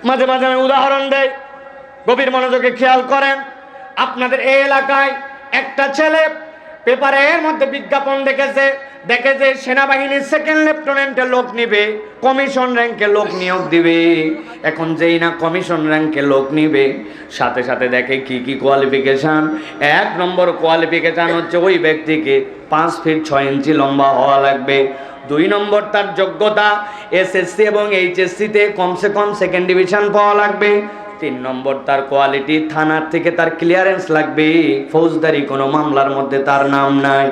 মাঝে মাঝে আমি উদাহরণ দেই, গভীর মনোযোগে খেয়াল করেন। আপনাদের এই এলাকায় একটা ছেলে পেপারের মধ্যে বিজ্ঞাপন দেখে যে সেনাবাহিনীর সেকেন্ড লেফটেন্যান্টের লোক নিবে, কমিশন র্যাঙ্কে লোক নিয়োগ দিবে। এখন যেই না কমিশন র্যাঙ্কে লোক নিবে, সাথে সাথে দেখে কি কি কোয়ালিফিকেশান। 1 নম্বর কোয়ালিফিকেশান হচ্ছে ওই ব্যক্তিকে 5 ফিট 6 ইঞ্চি লম্বা হওয়া লাগবে। 2 নম্বর তার যোগ্যতা, এসএসসি এবং এইচএসসিতে কমসে কম সেকেন্ড ডিভিশন পাওয়া লাগবে। 3 নম্বর তার কোয়ালিটি, থানার থেকে তার ক্লিয়ারেন্স লাগবে, ফৌজদারি কোনো মামলার মধ্যে তার নাম নাই।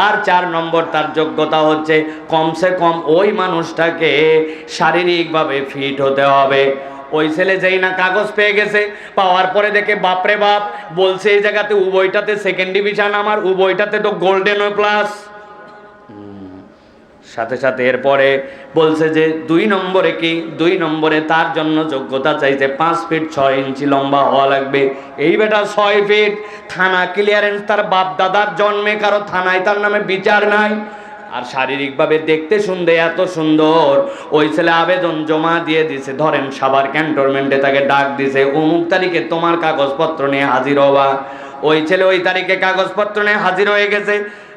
আর 4 নম্বর তার যোগ্যতা হচ্ছে কমসে কম ওই মানুষটাকে শারীরিকভাবে ফিট হতে হবে। ওই ছেলে যেই না কাগজ পেয়ে গেছে, পাওয়ার পরে দেখে বাপরে বাপ, বলছে এই জায়গাতে উভয়টাতে সেকেন্ড ডিভিশন, আমার উভয়টাতে তো গোল্ডেন প্লাস। সাথে সাথে এরপরে বলছে যে 2 নম্বরে কি, 2 নম্বরে তার জন্য যোগ্যতা চাইছে 5 ফিট 6 ইঞ্চি লম্বা হওয়া লাগবে। এই বেটা 6 ফিট, থানা ক্লিয়ারেন্স তার বাপ দাদার জন্মে, কারো থানায় তার নামে বিচার নাই। আর শারীরিকভাবে দেখতে শুনতে এত সুন্দর। ওই ছেলে আবেদন জমা দিয়ে দিছে, ধরেন সাভার ক্যান্টনমেন্টে তাকে ডাক দিছে, অমুক তারিখে তোমার কাগজপত্র নিয়ে হাজির হবা। ওই ছেলে ওই তারিখে কাগজপত্র নিয়ে হাজির হয়ে গেছে।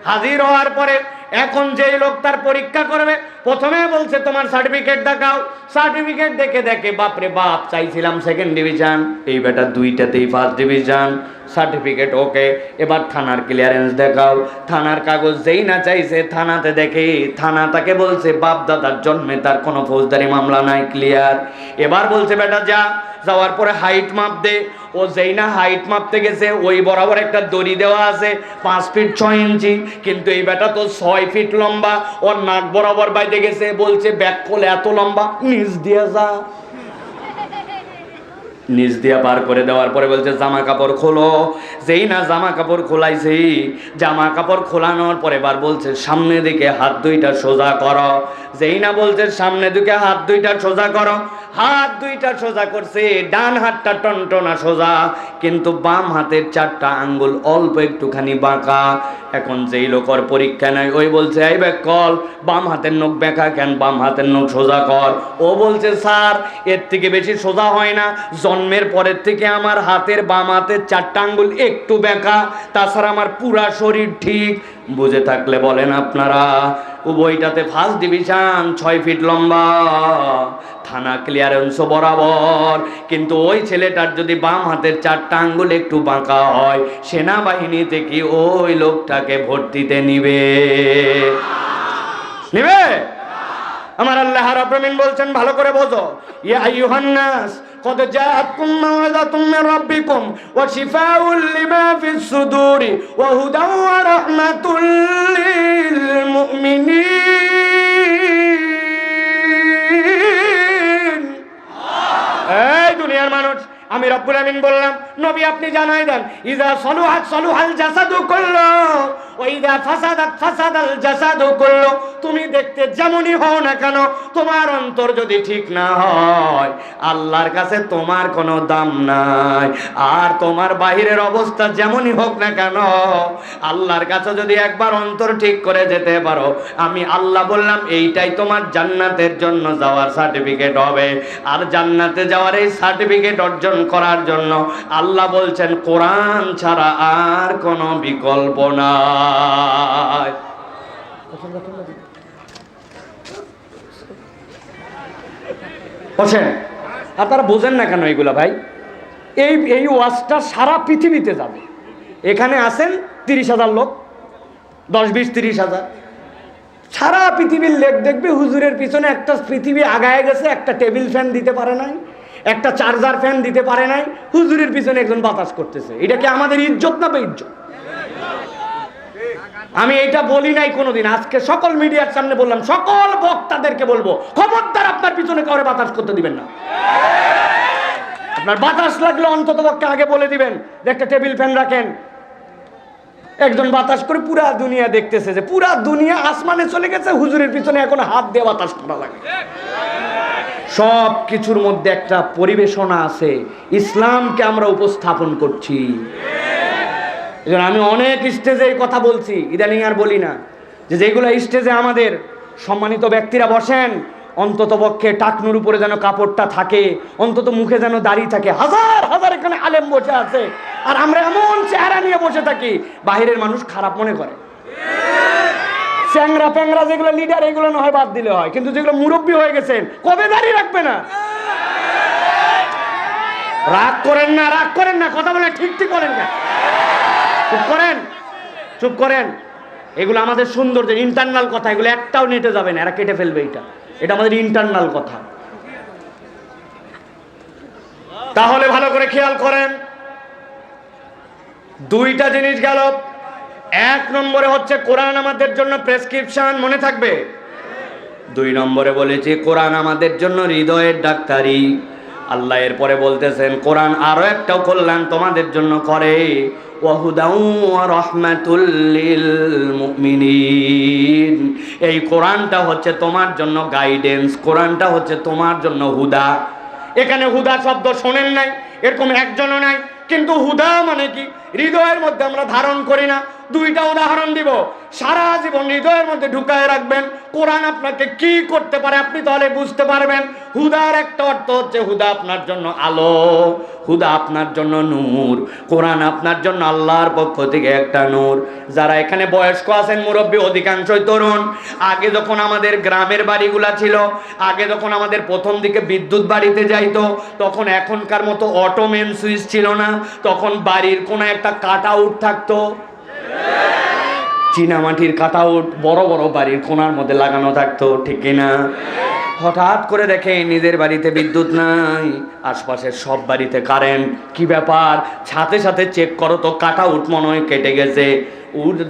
হাজির হওয়ার পরে এখন যেই লোক তার পরীক্ষা করবে, প্রথমে বলছে তোমার সার্টিফিকেট দেখাও। সার্টিফিকেট দেখে বাপরে বাপ, চাইছিলাম সেকেন্ড ডিভিশন, এই বেটা 2টাতেই ফার্স্ট ডিভিশন। সার্টিফিকেট ওকে, এবার থানার ক্লিয়ারেন্স দেখাও। থানার কাগজ যেই না চাইছে, থানাতে দেখে থানা তাকে বলছে বাপ দাদার জন্মে তার কোনো ফৌজদারি মামলা নাই, ক্লিয়ার। এবার বলছে বেটা যা, যাওয়ার পরে হাইট মাপ দে। ও যেই না হাইট মাপতে গেছে, ওই বরাবর একটা দড়ি দেওয়া আছে 5 ফিট 6 ইঞ্চি, কিন্তু এই বেটা তো 6 ফিট লম্বা। ওর নাক বরাবর বাইতে গেছে, বলছে ব্যাক কোলে এত লম্বা, নিচ দিয়ে যা। নিচ দিয়া পার করে দেওয়ার পরে বলছে জামা কাপড় খোলো। যেই না জামা কাপড় খোলাইছে, জামা কাপড় খোলানোর পরে এবার বলছে সামনে দিকে হাত 2টা সোজা করো। যেই না বলছে সামনে দিকে হাত 2টা সোজা করো, হাত 2টা সোজা করছে, ডান হাতটা টনটনা সোজা, কিন্তু বাম হাতের 4টা আঙ্গুল অল্প একটুখানি বাঁকা। এখন যেই লোকর পরীক্ষা নেয়, ওই বলছে এই ব্যাক কল, বাম হাতের নখ বেঁকা কেন, বাম হাতের নখ সোজা কর। ও বলছে স্যার এর থেকে বেশি সোজা হয় না, জন্মের পরের থেকে আমার হাতের বাম হাতের 4টা আঙ্গুল একটু বেঁকা, তাছাড়া আমার পুরা শরীর ঠিক। বুঝে থাকলে বলেন আপনারা, উভয়টাতে ফার্স্ট ডিভিশন, 6 ফিট লম্বা, থানা ক্লিয়ারেন্স বরাবর। কিন্তু ওই ছেলেটার যদি বাম হাতের 4টা আঙ্গুল একটু বাঁকা হয়, সেনাবাহিনীতে কি ওই লোকটাকে ভর্তিতে নিবে? আমার আল্লাহ রাব্বুল আলামিন বলছেন, ভালো করে বোঝো, ইয়া আইয়ুহান নাস قد جاءتكم موعظة من ربكم وشفاء لما في الصدور وهدى ورحمة للمؤمنين। এই দুনিয়ার মানুষ, আমি রব্বুল আমিন বললাম নবী আপনি জানাই দেন, ইযা সালুহাত সালুহাল জাসাদু কুল্লু ওয়া ইযা ফাসাদাত ফাসাদাল জাসাদু কুল্লু। তুমি দেখতে যেমনই হও না কেন, তোমার অন্তর যদি ঠিক না হয়, আল্লাহর কাছে তোমার কোনো দাম নাই। আর তোমার বাহিরের অবস্থা যেমনই হোক না কেন, আল্লাহর কাছে যদি একবার অন্তর ঠিক করে যেতে পারো, আমি আল্লাহ বললাম এইটাই তোমার জান্নাতের জন্য যাওয়ার সার্টিফিকেট হবে। আর জান্নাতে যাওয়ার এই সার্টিফিকেট অর্জন করার জন্য আল্লাহ বলছেন কোরআন ছাড়া আর কোনো বিকল্প নাই। বসেন, আপনারা বোঝেন না কেন এইগুলা ভাই? এই ওয়াজটা সারা পৃথিবীতে যাবে। এখানে আসেন 30,000 লোক, 10-20-30,000, সারা পৃথিবীর লোক দেখবে হুজুরের পিছনে একটা পৃথিবী আগায় গেছে, একটা টেবিল ফ্যান দিতে পারে নাই, একটা চার্জার ফ্যান দিতে পারে নাই, হুজুরের পিছনে একজন বাতাস করতেছে। এটা কি আমাদের ইজ্জত না বেইজ্জত? আমি এটা বলি নাই কোনোদিন, আজকে সকল মিডিয়ার সামনে বললাম, সকল বক্তাদেরকে বলবো, খবরদার আপনার পিছনে কাউরে বাতাস করতে দিবেন না। আপনার বাতাস লাগলে অন্তত পক্ষে আগে বলে দিবেন যে একটা টেবিল ফ্যান রাখেন। একজন বাতাস করে পুরা দুনিয়া দেখতেছে যে পুরা দুনিয়া আসমানে চলে গেছে, হুজুরের পিছনে এখন হাত দিয়ে বাতাস করা লাগে। সব কিছুর মধ্যে একটা পরিবেশনা আছে, ইসলামকে আমরা উপস্থাপন করছি। আমি অনেক স্টেজে এই কথা বলছি, ইদানিং আর বলি না, যে যেগুলো স্টেজে আমাদের সম্মানিত ব্যক্তিরা বসেন, অন্তত পক্ষে টাকনুর উপরে যেন কাপড়টা থাকে, অন্তত মুখে যেন দাড়ি থাকে। হাজার হাজার এখানে আলেম বসে আছে, আর আমরা এমন চেহারা নিয়ে বসে থাকি, বাহিরের মানুষ খারাপ মনে করে। চ্যাংরা প্যাংরা যেগুলো লিডার, এগুলো না হয় বাদ দিলে হয়, কিন্তু যেগুলো মুরব্বী হয়ে গেছেন, কবে দাড়ি রাখবে না? রাগ করেন না, রাগ করেন না, কথা বলে ঠিক ঠিক করেন না, চুপ করেন, চুপ করেন। এগুলো আমাদের সৌন্দর্য, ইন্টারনাল কথা, এগুলো একটাও নেটে যাবে না, এরা কেটে ফেলবে। এটা আমাদের ইন্টারনাল কথা। তাহলে ভালো করে খেয়াল করেন, দুইটা জিনিস গেল। এক নম্বরে হচ্ছে কোরআন আমাদের জন্য প্রেসক্রিপশন, মনে থাকবে। দুই নম্বরে বলেছি কোরআন আমাদের জন্য হৃদয়ের ডাক্তারি। আল্লাহ এরপরে বলতেছেন কোরআন আরো একটা কল্যাণ তোমাদের জন্য করে, ওয়াহুদাউ ওয়া রাহমাতুল লিল মুমিনিন। এই কোরআনটা হচ্ছে তোমার জন্য গাইডেন্স, কোরআনটা হচ্ছে তোমার জন্য হুদা। এখানে হুদা শব্দ শোনেন নাই, এরকম একজনও নাই, কিন্তু হুদা মানে কি হৃদয়ের মধ্যে আমরা ধারণ করি না। দুইটা উদাহরণ দিব, সারা জীবন হৃদয়ের মধ্যে ঢুকায় রাখবেন, কোরআন আপনাকে কি করতে পারে আপনি তাহলে বুঝতে পারবেন। হুদার একটা অর্থ হচ্ছে হুদা আপনার জন্য আলো, হুদা আপনার জন্য নূর। কোরআন আপনার জন্য আল্লাহর পক্ষ থেকে একটা নূর। যারা এখানে বয়স্ক আছেন, মুরব্বী, অধিকাংশই তরুণ। আগে যখন আমাদের গ্রামের বাড়িগুলা ছিল, আগে যখন আমাদের প্রথম দিকে বিদ্যুৎ বাড়িতে যাইতো, তখন এখনকার মতো অটো মেন সুইচ ছিল না, তখন বাড়ির কোনো একটা কাট আউট থাকতো, চীনামাটির কাট আউট বড় বড় বাড়ির কোণার মধ্যে লাগানো থাকতো, ঠিক কিনা? হঠাৎ করে দেখে নিজের বাড়িতে বিদ্যুৎ নাই, আশপাশের সব বাড়িতে কারেন্ট। কি ব্যাপার? সাথে সাথে চেক করো তো, কাট আউট মনে হয় কেটে গেছে।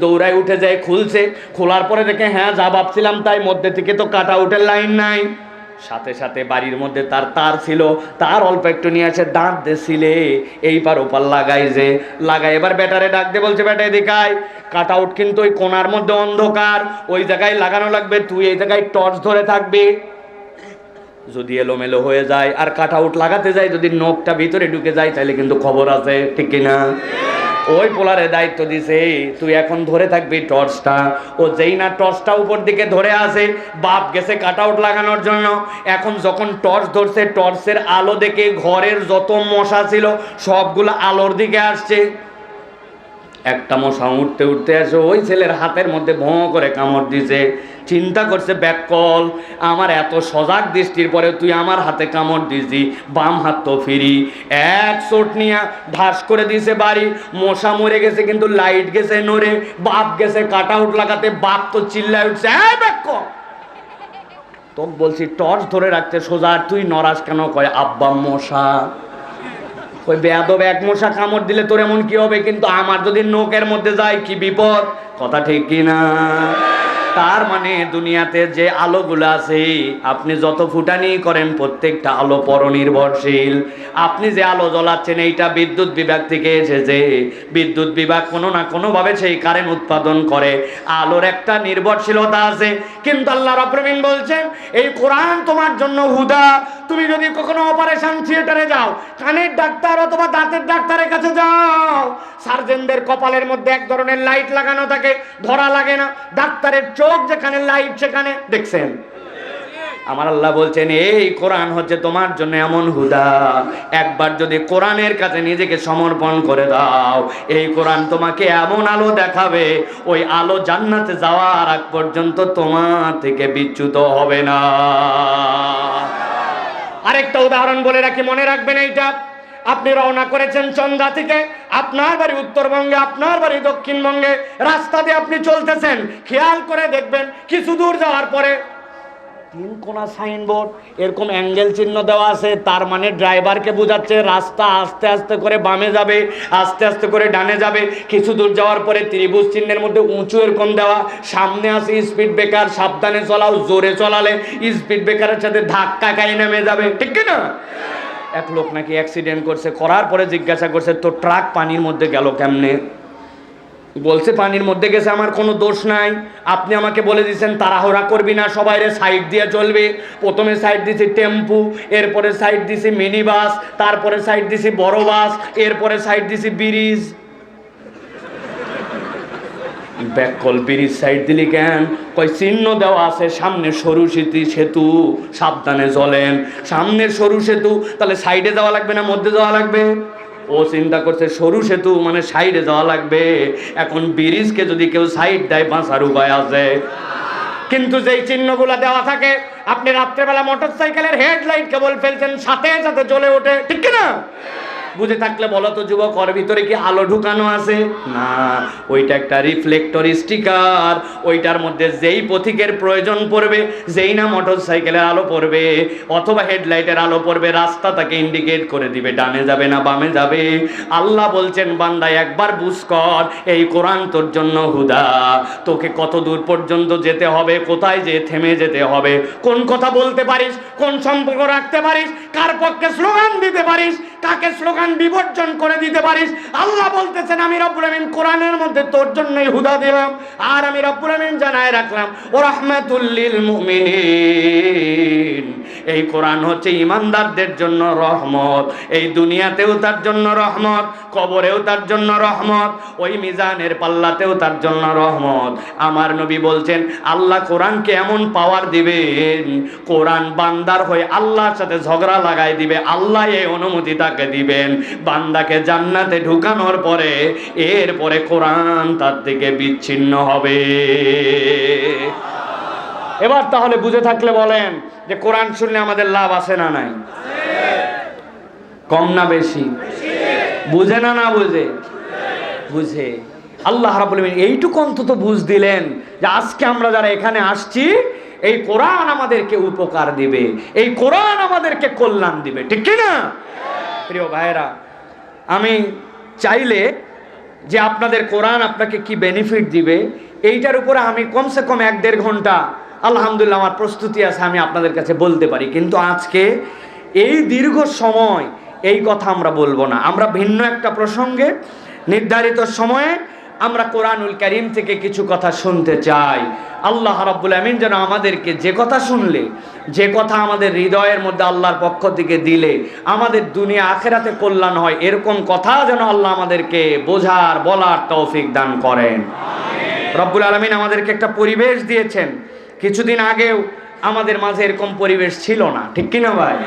দৌড়ায় উঠে যায়, খুলছে, খোলার পরে দেখে হ্যাঁ যা ভাবছিলাম তাই, মধ্যে থেকে তো কাট আউটের লাইন নাই। সাথে সাথে বাড়ির মধ্যে তার ছিল, তার অল্প একটু নিয়ে আসে, দাঁত দিছিলে, এইবার ওপার লাগাই, যে লাগাই, এবার ব্যাটারে ডাক দিয়ে বলছে ব্যাটা এদিকে আয়। কাট আউট কিন্তু ওই কোণার মধ্যে অন্ধকার, ওই জায়গায় লাগানো লাগবে, তুই এই জায়গায় টর্চ ধরে থাকবি। যদি এলোমেলো হয়ে যায় আর কাট আউট লাগাতে যায়, যদি নখটা ভিতরে ঢুকে যায়, তাহলে কিন্তু খবর আছে, ঠিক কিনা? ওই পোলারে দায়িত্ব দিছে, তুই এখন ধরে থাকবি টর্চটা। ও যেই না টর্চটা উপর দিকে ধরে আসে, বাপ গেছে কাট আউট লাগানোর জন্য। এখন যখন টর্চ ধরছে, টর্চের আলো দেখে ঘরের যত মশা ছিল সবগুলো আলোর দিকে আসছে। একটা মশা উঠতে উঠতে আসে ওই ছেলের হাতের মধ্যে ভোঁ করে কামড় দিছে। চিন্তা করছে ব্যাককল, আমার এত সজাগ দৃষ্টির পরে তুই আমার হাতে কামড় দিছি, বাম হাত তো ফিরি। এক চোট নিয়ে ঢাস করে দিছে বাড়ি, মশা মরে গেছে কিন্তু লাইট গেছে নড়ে। বাপ গেছে কাট আউট লাগাতে, বাপ তো চিল্লায় উঠছে, হ্যাঁ ব্যাককল, তোকে বলছি টর্চ ধরে রাখতে সোজা, আর তুই নড়াস কেন? কয় আব্বা মশা। ওই বেয়াদব, এক মশা কামড় দিলে তোর এমন কি হবে, কিন্তু আমার যদি নখের মধ্যে যায় কি বিপদ, কথা ঠিক কিনা? তার মানে দুনিয়াতে যে আলোগুলো আছে, আপনি যত ফুটানি করেন প্রত্যেকটা আলো পরনির্ভরশীল। আপনি যে আলো জ্বলাচ্ছেন এইটা বিদ্যুৎ বিভাগ থেকে এসেছে, বিদ্যুৎ বিভাগ কোনো না কোনোভাবে সেই কারেন্ট উৎপাদন করে, আলোর একটা নির্ভরশীলতা আছে। কিন্তু আল্লাহ রাব্বুল আলামিন বলছেন এই কোরআন তোমার জন্য হুদা। তুমি যদি কখনো অপারেশন থিয়েটারে যাও, কানের ডাক্তার অথবা দাঁতের ডাক্তারের কাছে যাও, সার্জনদের কপালের মধ্যে এক ধরনের লাইট লাগানো থাকে, ধরা লাগে না। ডাক্তারের চোখ যেখানে, লাইট সেখানে, দেখছেন? আমার আল্লাহ বলছেন এই কোরআন হচ্ছে তোমার জন্য এমন হুদা, একবার যদি কোরআনের কাছে নিজেকে সমর্পণ করে দাও, এই কোরআন তোমাকে এমন আলো দেখাবে, ওই আলো জান্নাতে যাওয়ার আগ পর্যন্ত তোমার থেকে বিচ্যুত হবে না। আরেকটা উদাহরণ বলে রাখি, মনে রাখবেন এইটা। আপনি রওনা করেছেন চন্দ্রা থেকে, আপনার বাড়ি উত্তরবঙ্গে, আপনার বাড়ি দক্ষিণবঙ্গে, রাস্তা দিয়ে আপনি চলতেছেন, খেয়াল করে দেখবেন কিছু দূর যাওয়ার পরে তিন কোনা সাইনবোর্ড, এরকম অ্যাঙ্গেল চিহ্ন দেওয়া আছে, তার মানে ড্রাইভারকে বোঝাচ্ছে রাস্তা আস্তে আস্তে করে বামে যাবে, আস্তে আস্তে করে ডানে যাবে। কিছু দূর যাওয়ার পরে ত্রিভুজ চিহ্নের মধ্যে উঁচু এরকম দেওয়া, সামনে আছে স্পিড ব্রেকার, সাবধানে চলাও, জোরে চলালে স্পিড ব্রেকারের সাথে ধাক্কা খাই নেমে যাবে, ঠিক না? এক লোক নাকি অ্যাক্সিডেন্ট করছে, করার পরে জিজ্ঞাসা করছে তো ট্রাক পানির মধ্যে গেল কেমনে? বলছে পানির মধ্যে গেছে, আমার কোনো দোষ নাই, আপনি আমাকে বলে দিয়েছেন তাড়াহুড়া করবি না, সবাইরে সাইড দিয়ে চলবে। প্রথমে সাইড দিছি টেম্পু, এরপরে সাইড দিছি মিনি বাস, তারপরে সাইড দিছি বড় বাস, এরপরে সাইড দিছি ব্রিজ। ব্যাককল ব্রিজ সাইড দিলি কেন? কয় চিহ্ন দেওয়া আছে সামনে সরু সেতু, সাবধানে চলেন। সামনে সরু সেতু, তাহলে সাইডে যাওয়া লাগবে না মধ্যে যাওয়া লাগবে? ও চিন্তা করছে সরু সেতু মানে সাইডে যাওয়া লাগবে। এখন ব্রিজকে যদি কেউ সাইড দেয় বাঁচার উপায় আছে। কিন্তু যেই চিহ্নগুলো দেওয়া থাকে, আপনি রাত্রেবেলা মোটরসাইকেলের হেডলাইট কেবল ফেলছেন, সাথে সাথে জ্বলে ওঠে, ঠিক কিনা? বুঝে থাকলে বলো তো যুবক, ওর ভিতরে কি আলো ঢুকানো আছে? না, ওইটা একটা রিফ্লেক্টর স্টিকার। ওইটার মধ্যে যেই পথিকের প্রয়োজন পড়বে, যেই না মোটরসাইকেলের আলো পড়বে অথবা হেডলাইটের আলো পড়বে, রাস্তা তাকে ইন্ডিকেট করে দিবে ডানে যাবে না বামে যাবে। আল্লাহ বলছেন, বান্দা একবার বুঝ কর, এই কোরআন তোর জন্য হুদা। তোকে কত দূর পর্যন্ত যেতে হবে, কোথায় যে থেমে যেতে হবে, কোন কথা বলতে পারিস, কোন সম্পর্ক রাখতে পারিস, কার পক্ষে স্লোগান দিতে পারিস, কাকে স্লোগান বিবর্জন করে দিতে পারিস। আল্লাহ বলতেছেন, আমি রব্বুল আমিন কোরআনের মধ্যে তোর জন্যই হুদা দিলাম। আর আমি রব্বুল আমিন জানায় রাখলাম, ও রাহমাতুল লিল মুমিনিন। এই কোরআন হচ্ছে ইমানদারদের জন্য রহমত। এই দুনিয়াতেও তার জন্য রহমত, কবরেও তার জন্য রহমত, ওই মিজানের পাল্লাতেও তার জন্য রহমত। আমার নবী বলছেন, আল্লাহ কোরআনকে এমন পাওয়ার দিবেন, কোরআন বান্দার হয়ে আল্লাহর সাথে ঝগড়া লাগাই দিবে। আল্লাহ এই অনুমতি তাকে দিবেন, বান্দাকে জান্নাতে ঢুকানোর পরে এরপরে কোরআন তার থেকে বিচ্ছিন্ন হবে। এবার তাহলে বুঝে থাকলে বলেন যে কোরআন শুনলে আমাদের লাভ আছে না নাই? কম না বেশি? বুঝে না না বুঝে? বুঝে। আল্লাহ রাব্বুল আমিন এইটুকু অন্তত বুঝ দিলেন যে আজকে আমরা যারা এখানে আসছি, এই কোরআন আমাদেরকে উপকার দিবে, এই কোরআন আমাদেরকে কল্যাণ দিবে, ঠিক কি না? প্রিয় ভাইরা, আমি চাইলে যে আপনাদের কোরআন আপনাকে কি বেনিফিট দিবে এইটার উপরে আমি কমসে কম 1-1.5 ঘন্টা আলহামদুলিল্লাহ আমার প্রস্তুতি আছে, আমি আপনাদের কাছে বলতে পারি। কিন্তু আজকে এই দীর্ঘ সময় এই কথা আমরা বলবো না। আমরা ভিন্ন একটা প্রসঙ্গে নির্ধারিত সময়ে আমরা কোরআনুল কারীম থেকে কিছু কথা শুনতে চাই। আল্লাহ রাব্বুল আমিন যেন আমাদেরকে যে কথা শুনলে, যে কথা আমাদের হৃদয়ের মধ্যে আল্লাহর পক্ষ থেকে দিলে আমাদের দুনিয়া আখিরাতে কল্যাণ হয়, এরকম কথা যেন আল্লাহ আমাদেরকে বোঝার বলার তৌফিক দান করেন। রব্বুল আলামিন আমাদেরকে একটা পরিবেশ দিয়েছেন। কিছুদিন আগেও আমাদের মাঝে এরকম পরিবেশ ছিল না, ঠিক কিনা ভাই?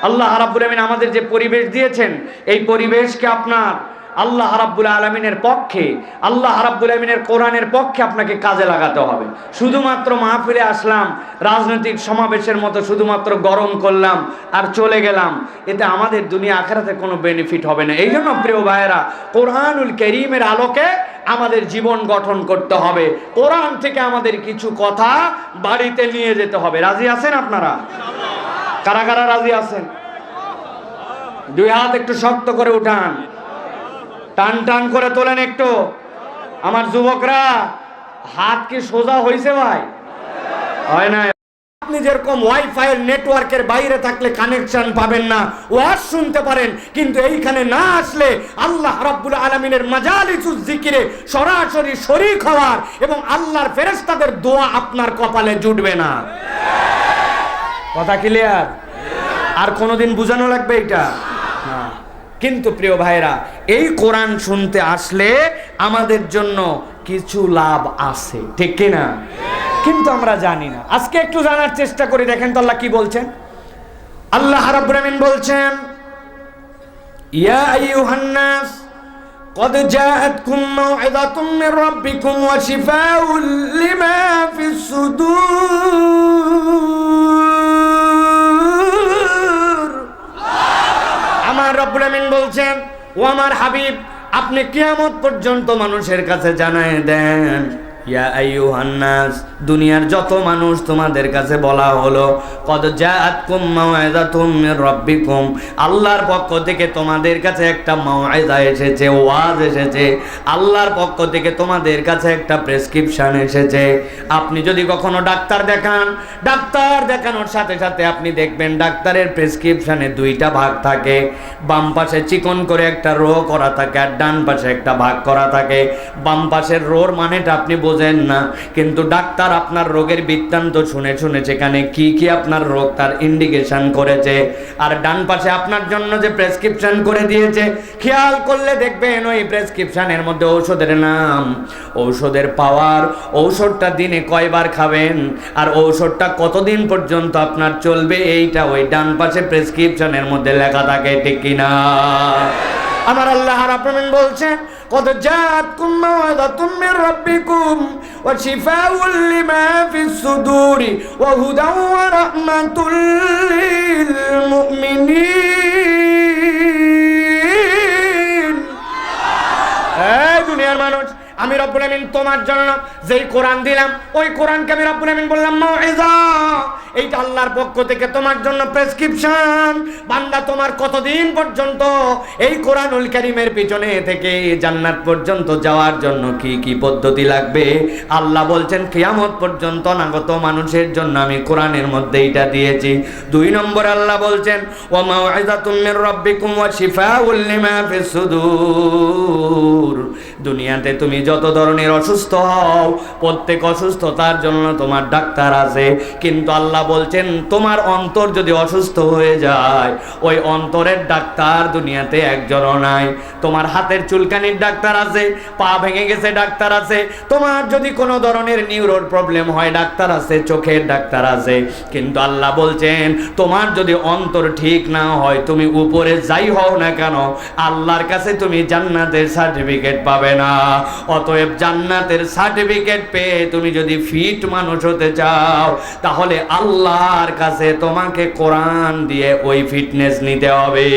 আল্লাহ রাব্বুল আমিন আমাদের যে পরিবেশ দিয়েছেন, এই পরিবেশকে আপনার আল্লাহ রাব্বুল আলামিনের পক্ষে, আল্লাহ রাব্বুল আলামিনের কোরআনের পক্ষে আপনাকে কাজে লাগাতে হবে। শুধুমাত্র মাহফিলে আসলাম, রাজনৈতিক সমাবেশের মতো শুধুমাত্র গরম করলাম আর চলে গেলাম, এতে আমাদের দুনিয়া আখিরাতে কোনো বেনিফিট হবে না। এই জন্য প্রিয় ভাইয়েরা, কোরআনুল কারীমের আলোকে আমাদের জীবন গঠন করতে হবে। কোরআন থেকে আমাদের কিছু কথা বাড়িতে নিয়ে যেতে হবে। রাজি আছেন আপনারা? কারা কারা রাজি আছেন? দুই হাত একটু শক্ত করে উঠান, টান টান করে তোলেন একটু। আমার যুবকরা, হাত কি সোজা হয়েছে ভাই? হয় না। আপনি যেরকম ওয়াইফাই এর নেটওয়ার্কের বাইরে থাকলে কানেকশন পাবেন না, ওয়াজ শুনতে পারেন, কিন্তু এইখানে না আসলে আল্লাহ রাব্বুল আলামিনের মাজালিসুজ জিকিরে সরাসরি শরীক হওয়ার এবং আল্লাহর ফেরেশতাদের দোয়া আপনার কপালে জুটবে না। কথা ক্লিয়ার? আর কোনোদিন বুঝানো লাগবে এটা না। কিন্তু প্রিয় ভাইরা, এই কোরআন শুনতে আসলে আমাদের জন্য কিছু লাভ আছে, ঠিক কিনা? কিন্তু আমরা জানি না। আজকে একটু জানার চেষ্টা করি। দেখেন তো আল্লাহ কি বলছেন। আল্লাহ রাব্বুল আমিন বলছেন, ইয়া আইয়ুহান নাস قد جاءتكم موعظة من ربكم وشفاء لما في الصدور। আমার রব্বুল আমিন বলছেন, ও আমার হাবিব, আপনি কিয়ামত পর্যন্ত মানুষের কাছে জানায় দেন, ইয়া আইয়ুহান নাস, দুনিয়ার যত মানুষ তোমাদের কাছে বলা হলো, কদ জাআতকুম মাউইযাতুম মির রাব্বিকুম, আল্লাহর পক্ষ থেকে তোমাদের কাছে একটা মাউইযা এসেছে, ওয়াজ এসেছে, আল্লাহর পক্ষ থেকে তোমাদের কাছে একটা প্রেসক্রিপশন এসেছে। আপনি যদি কখনো ডাক্তার দেখান, ডাক্তার দেখানোর সাথে সাথে আপনি দেখবেন ডাক্তারের প্রেসক্রিপশনে 2টা ভাগ থাকে। বাম পাশে চিকন করে একটা রো করা থাকে আর ডান পাশে একটা ভাগ করা থাকে। বাম পাশের রোর মানেটা আপনি বোঝেন না, কিন্তু ডাক্তার আপনার রোগের বৃত্তান্ত শুনে শুনে সেখানে কি কি আপনার রোগ তার ইন্ডিকেশন করেছে, আর ডান পাশে আপনার জন্য যে প্রেসক্রিপশন করে দিয়েছে, খেয়াল করলে দেখবেন ওই প্রেসক্রিপশনের মধ্যে ঔষধের নাম, ঔষধের পাওয়ার, ঔষধটা দিনে কয়বার খাবেন, আর ঔষধটা কতদিন পর্যন্ত আপনার চলবে, এইটা ওই ডান পাশে প্রেসক্রিপশনের মধ্যে লেখা থাকে, ঠিক কিনা? আমার আল্লাহ রাব্বুল আলামিন বলছেন, কদ জাআতকুম মাওয়াদাতুম মির রাব্বিকুম ওয়া শিফাউল লিমা ফিস সুদুরি ওয়া হুদাও ওয়া রাহমাতুল লিল মুমিনিন। এই দুনিয়ার মানুষ, আমি রব্বুল আমিন তোমার জন্য যেই কোরআন দিলাম, ওই কোরআনকে আমি রব্বুল আমিন বললাম মাউইজা, এইটা আল্লাহর পক্ষ থেকে তোমার জন্য প্রেসক্রিপশন। বান্দা, তোমার কতদিন পর্যন্ত এই কোরআনুল কারীমের পিছনে থেকে জান্নাত পর্যন্ত যাওয়ার জন্য কি কি পদ্ধতি লাগবে, আল্লাহ বলছেন কিয়ামত পর্যন্ত নাগত মানুষের জন্য আমি কোরআনের মধ্যে এটা দিয়েছি। 2 নম্বর আল্লাহ বলছেন, ওয়া মাউইজাতুম মির রাব্বিকুম ওয়া শিফাউল লিমা ফিস সুদূর। দুনিয়াতে তুমি যত ধরনের অসুস্থ হও, প্রত্যেক অসুস্থতার জন্য তোমার ডাক্তার আছে, কিন্তু আল্লাহ বলছেন তোমার অন্তর যদি অসুস্থ হয়ে যায়, ওই অন্তরের ডাক্তার দুনিয়াতে একজনও নাই। তোমার হাতের চুলকানির ডাক্তার আছে, পা ভেঙে গেছে ডাক্তার আছে, তোমার যদি কোনো ধরনের নিউরোর প্রবলেম হয় ডাক্তার আছে, চোখের ডাক্তার আছে, কিন্তু আল্লাহ বলছেন তোমার যদি অন্তর ঠিক না হয়, তুমি উপরে যাই হও না কেন, আল্লাহর কাছে তুমি জান্নাতের সার্টিফিকেট পাবে না। অতএব জান্নাতের সার্টিফিকেট পেয়ে তুমি যদি ফিট মানুষ হতে চাও, তাহলে আল্লাহর কাছে তোমাকে কোরআন দিয়ে ওই ফিটনেস নিতে হবে।